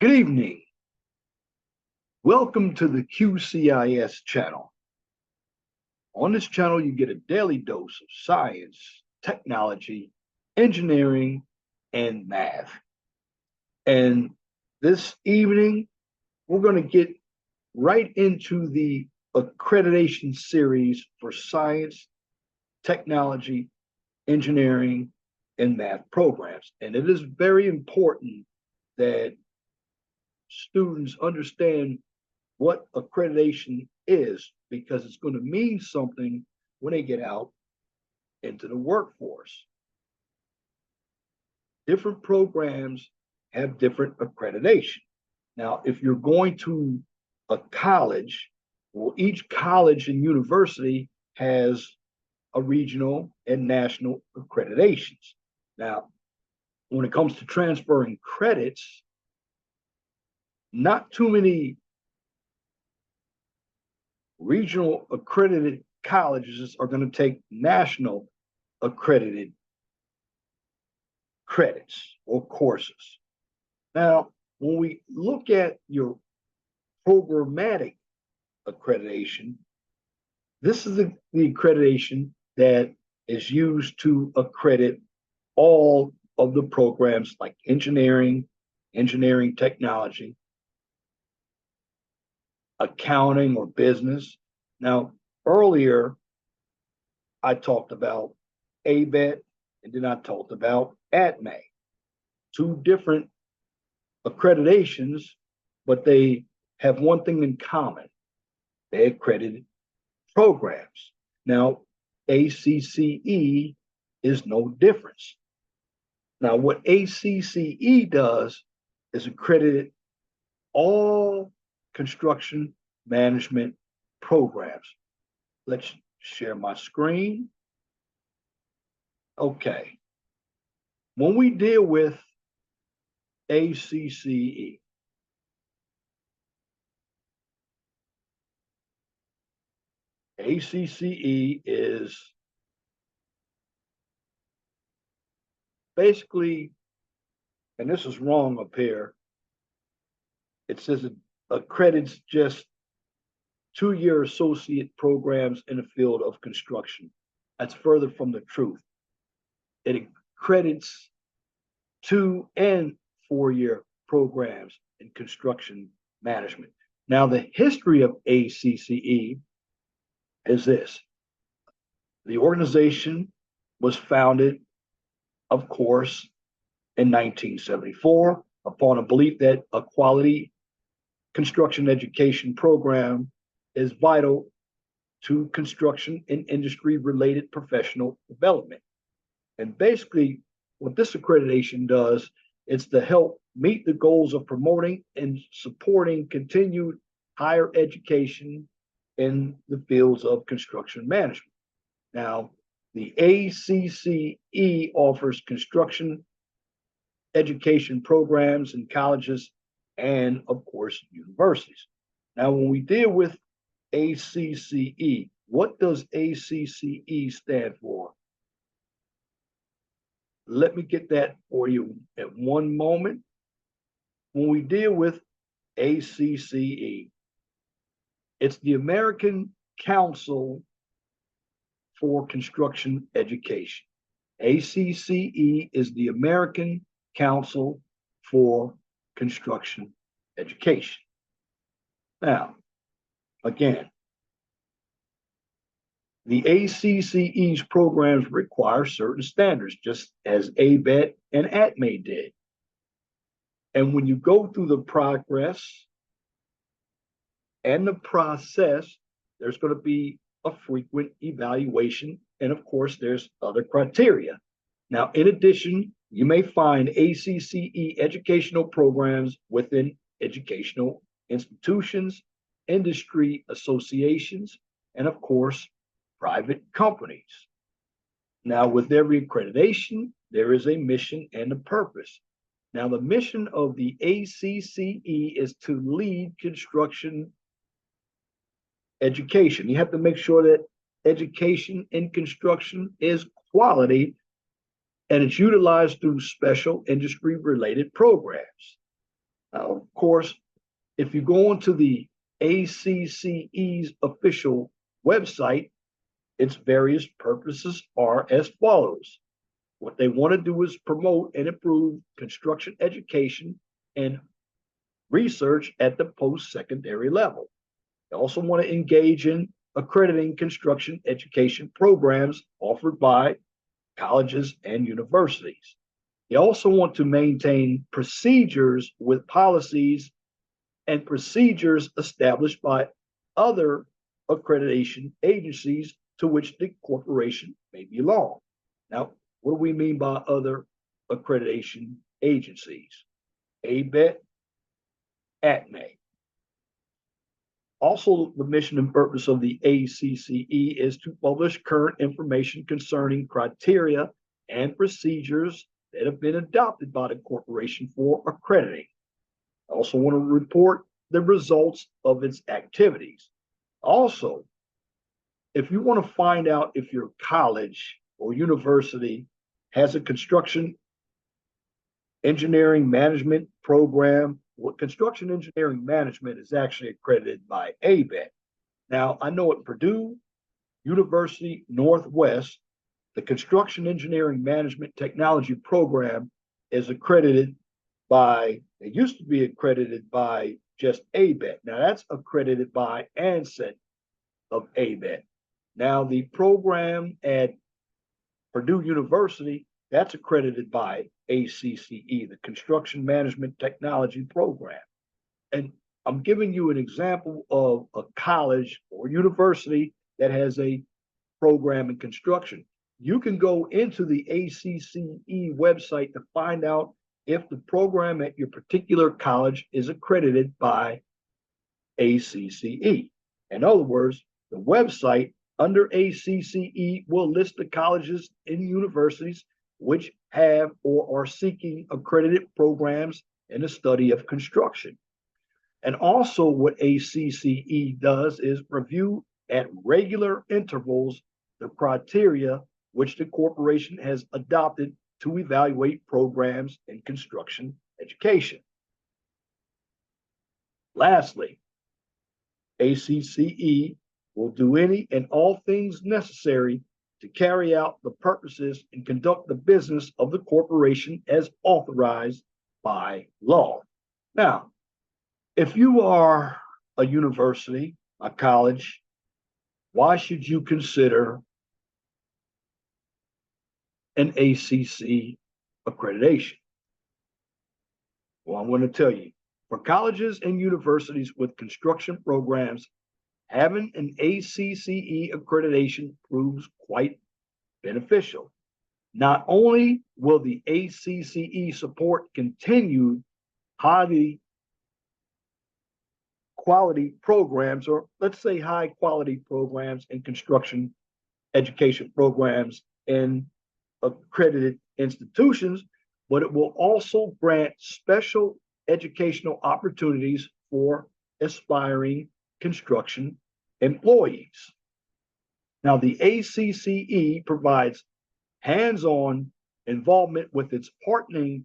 Good evening. Welcome to the QCIS channel. On this channel, you get a daily dose of science, technology, engineering, and math. And this evening, we're going to get right into the accreditation series for science, technology, engineering, and math programs. And it is very important that students understand what accreditation is because it's going to mean something when they get out into the workforce. Different programs have different accreditation. Now, if you're going to a college, well, each college and university has a regional and national accreditations. Now, when it comes to transferring credits, not too many regional accredited colleges are going to take national accredited credits or courses. Now, when we look at your programmatic accreditation, this is the accreditation that is used to accredit all of the programs like engineering technology, accounting or business. Now, earlier, I talked about ABET and then I talked about ACCE, two different accreditations, but they have one thing in common. They accredited programs. Now, ACCE is no difference. Now, what ACCE does is accredit all construction management programs. Let's share my screen. Okay. When we deal with ACCE, ACCE is basically, and this is wrong up here, it says it accredits just 2-year associate programs in the field of construction. That's further from the truth. It accredits 2 and 4-year programs in construction management. Now, the history of ACCE is this. The organization was founded, of course, in 1974 upon a belief that a quality construction education program is vital to construction and industry-related professional development. And basically, what this accreditation does is to help meet the goals of promoting and supporting continued higher education in the fields of construction management. Now, the ACCE offers construction education programs in colleges and, of course, universities. Now, when we deal with ACCE, what does ACCE stand for? Let me get that for you at one moment. When we deal with ACCE, it's the American Council for Construction Education. ACCE is the American Council for Construction Education. Now, again, the ACCE's programs require certain standards, just as ABET and ACME did. And when you go through the progress and the process, there's going to be a frequent evaluation. And of course, there's other criteria. Now, in addition, you may find ACCE educational programs within educational institutions, industry associations, and of course, private companies. Now, with every accreditation, there is a mission and a purpose. Now, the mission of the ACCE is to lead construction education. You have to make sure that education in construction is quality and it's utilized through special industry-related programs. Now, of course, if you go onto the ACCE's official website, its various purposes are as follows. What they want to do is promote and improve construction education and research at the post-secondary level. They also want to engage in accrediting construction education programs offered by colleges and universities. They also want to maintain procedures with policies and procedures established by other accreditation agencies to which the corporation may belong. Now, what do we mean by other accreditation agencies? ABET, ACME. Also, the mission and purpose of the ACCE is to publish current information concerning criteria and procedures that have been adopted by the corporation for accrediting. I also want to report the results of its activities. Also, if you want to find out if your college or university has a construction engineering management program, what construction engineering management is actually accredited by ABET. Now, I know at Purdue University Northwest, the construction engineering management technology program is accredited by, it used to be accredited by just ABET. Now that's accredited by ANSET of ABET. Now the program at Purdue University, that's accredited by ACCE, the Construction Management Technology Program. And I'm giving you an example of a college or university that has a program in construction. You can go into the ACCE website to find out if the program at your particular college is accredited by ACCE. In other words, the website under ACCE will list the colleges and universities which have or are seeking accredited programs in the study of construction. And also what ACCE does is review at regular intervals the criteria which the corporation has adopted to evaluate programs in construction education. Lastly, ACCE will do any and all things necessary to carry out the purposes and conduct the business of the corporation as authorized by law. Now, if you are a university, a college, why should you consider an ACCE accreditation? Well, I'm going to tell you, for colleges and universities with construction programs, having an ACCE accreditation proves quite beneficial. Not only will the ACCE support continued high quality programs, or let's say high quality programs in construction education programs in accredited institutions, but it will also grant special educational opportunities for aspiring construction employees. Now, the ACCE provides hands-on involvement with its partnering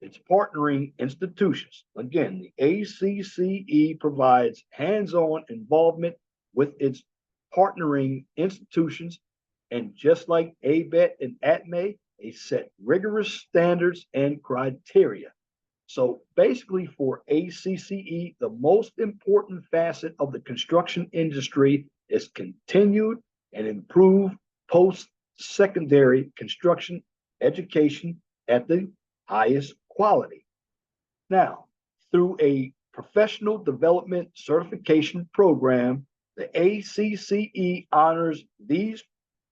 institutions. Again, the ACCE provides hands-on involvement with its partnering institutions, and just like ABET and ATME, they set rigorous standards and criteria. So basically for ACCE, the most important facet of the construction industry is continued and improved post-secondary construction education at the highest quality. Now, through a professional development certification program, the ACCE honors these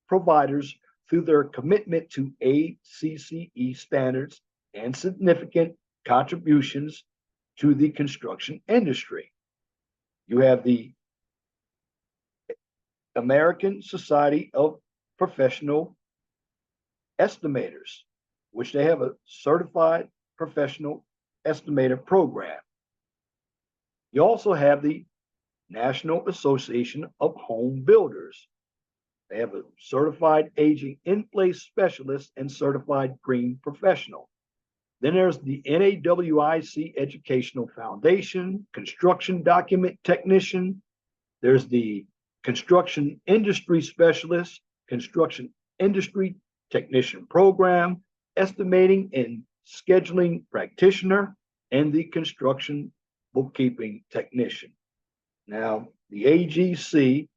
providers through their commitment to ACCE standards and significant contributions to the construction industry. You have the American Society of Professional Estimators, which they have a certified professional estimator program. You also have the National Association of Home Builders. They have a certified aging in place specialist and certified green professional. Then there's the NAWIC Educational Foundation, Construction Document Technician. There's the Construction Industry Specialist, Construction Industry Technician Program, Estimating and Scheduling Practitioner, and the Construction Bookkeeping Technician. Now, the AGC,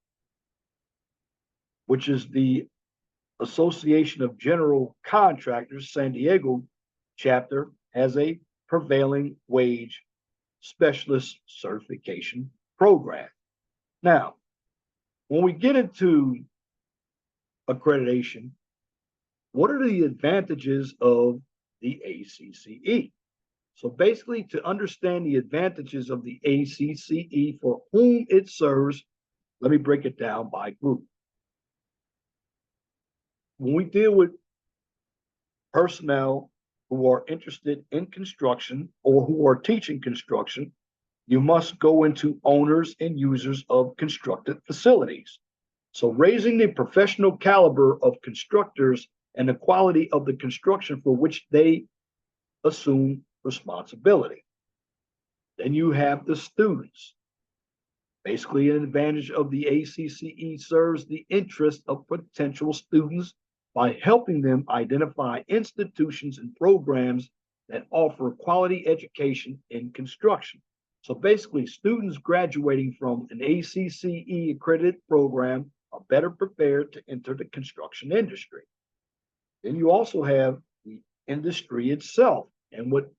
which is the Association of General Contractors, San Diego chapter, has a prevailing wage specialist certification program. Now, when we get into accreditation, what are the advantages of the ACCE? So basically, to understand the advantages of the ACCE for whom it serves, let me break it down by group. When we deal with personnel who are interested in construction or who are teaching construction, you must go into owners and users of constructed facilities. So raising the professional caliber of constructors and the quality of the construction for which they assume responsibility. Then you have the students. Basically, an advantage of the ACCE serves the interest of potential students by helping them identify institutions and programs that offer quality education in construction. So basically, students graduating from an ACCE accredited program are better prepared to enter the construction industry. Then you also have the industry itself. And what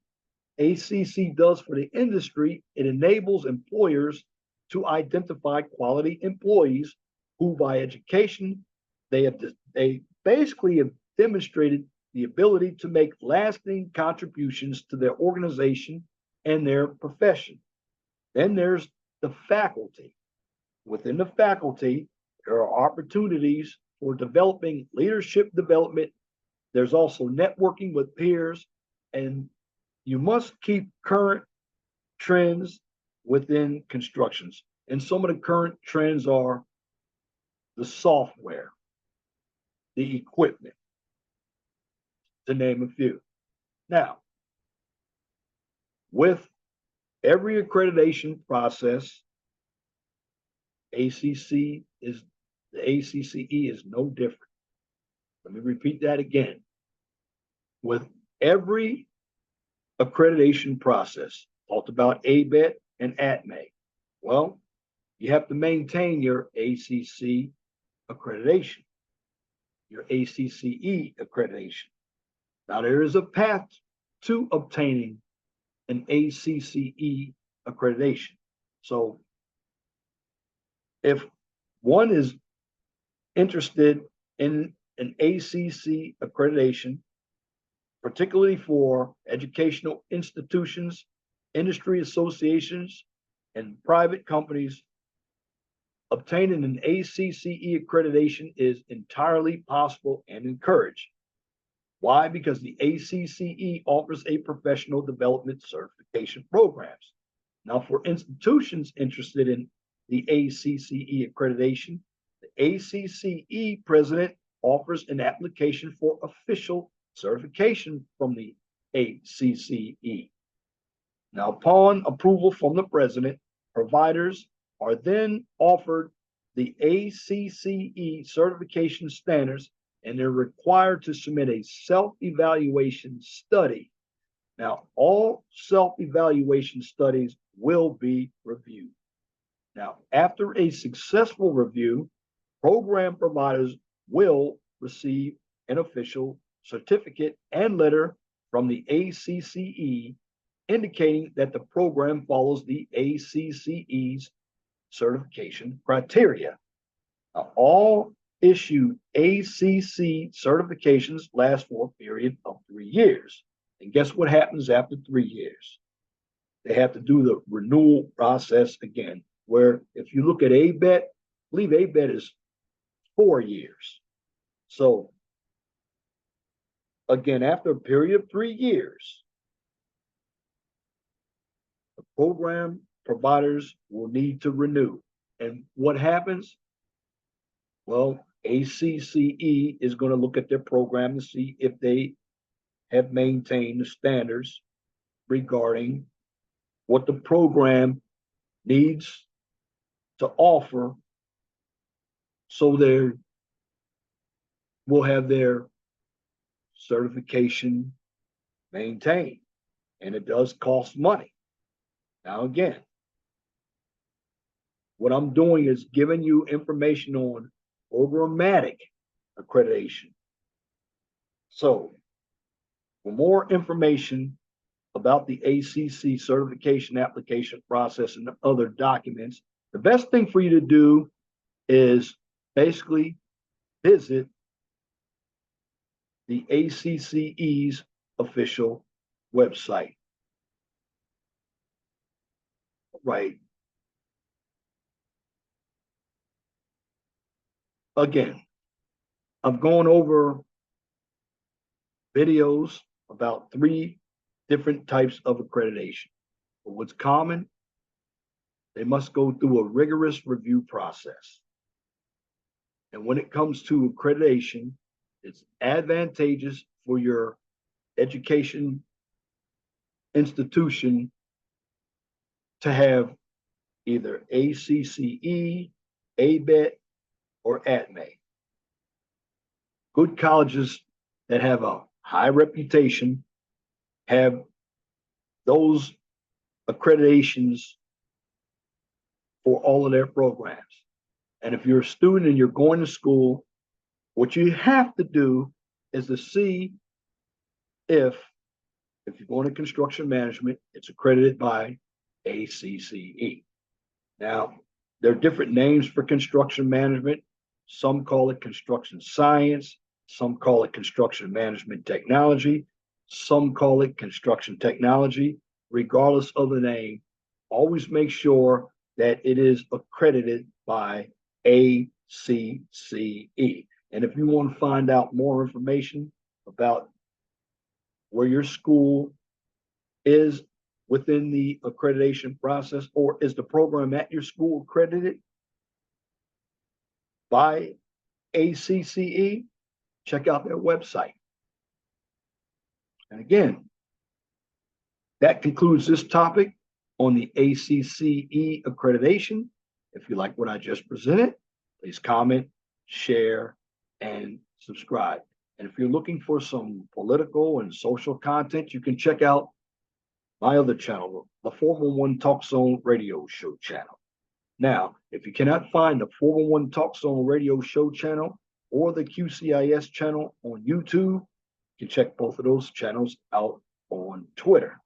ACC does for the industry, it enables employers to identify quality employees who, by education, they basically have demonstrated the ability to make lasting contributions to their organization and their profession. Then there's the faculty. Within the faculty, there are opportunities for developing leadership development. There's also networking with peers, and you must keep current trends within constructions. And some of the current trends are the software, the equipment, to name a few. Now, with every accreditation process, the ACCE is no different. Let me repeat that again. With every accreditation process, talked about ABET and ATME. Well, you have to maintain your ACC accreditation, your ACCE accreditation. Now, there is a path to obtaining an ACCE accreditation. So, if one is interested in an ACC accreditation, particularly for educational institutions, industry associations, and private companies, obtaining an ACCE accreditation is entirely possible and encouraged. Why? Because the ACCE offers a professional development certification programs. Now, for institutions interested in the ACCE accreditation, the ACCE president offers an application for official certification from the ACCE. Now, upon approval from the president, providers are then offered the ACCE certification standards, and they're required to submit a self-evaluation study. Now, all self-evaluation studies will be reviewed. Now, after a successful review, program providers will receive an official certificate and letter from the ACCE indicating that the program follows the ACCE's certification criteria. Now, all issued ACC certifications last for a period of 3 years. And guess what happens after 3 years? They have to do the renewal process again, where if you look at ABET, I believe ABET is 4 years. So again, after a period of 3 years, the program providers will need to renew. And what happens? Well, ACCE is going to look at their program to see if they have maintained the standards regarding what the program needs to offer, so they will have their certification maintained. And it does cost money. Now, again, what I'm doing is giving you information on programmatic accreditation. So, for more information about the ACCE certification application process and other documents, the best thing for you to do is basically visit the ACCE's official website. Right. Again, I've gone over videos about 3 different types of accreditation. But what's common, they must go through a rigorous review process. And when it comes to accreditation, it's advantageous for your education institution to have either ACCE, ABET, or ATME. Good colleges that have a high reputation have those accreditations for all of their programs. And if you're a student and you're going to school, what you have to do is to see if you're going to construction management, it's accredited by ACCE. Now, there are different names for construction management. Some call it construction science, some call it construction management technology, some call it construction technology. Regardless of the name, always make sure that it is accredited by ACCE. And if you want to find out more information about where your school is within the accreditation process, or is the program at your school accredited by ACCE, check out their website. And again, that concludes this topic on the ACCE accreditation. If you like what I just presented, please comment, share, and subscribe. And if you're looking for some political and social content, you can check out my other channel, the 411 Talk Zone Radio Show channel. Now, if you cannot find the 411 Talk Zone Radio Show channel or the QCIS channel on YouTube, you can check both of those channels out on Twitter.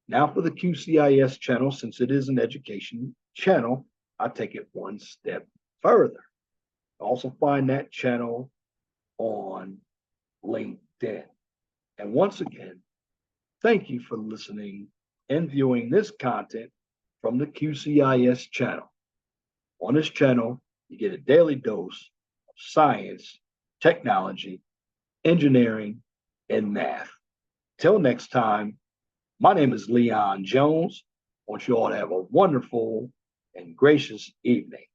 Now, for the QCIS channel, since it is an education channel, I take it one step further. Also find that channel on LinkedIn. And once again, thank you for listening and viewing this content from the QCIS channel. On this channel, you get a daily dose of science, technology, engineering, and math. Till next time, my name is Leon Jones. I want you all to have a wonderful and gracious evening.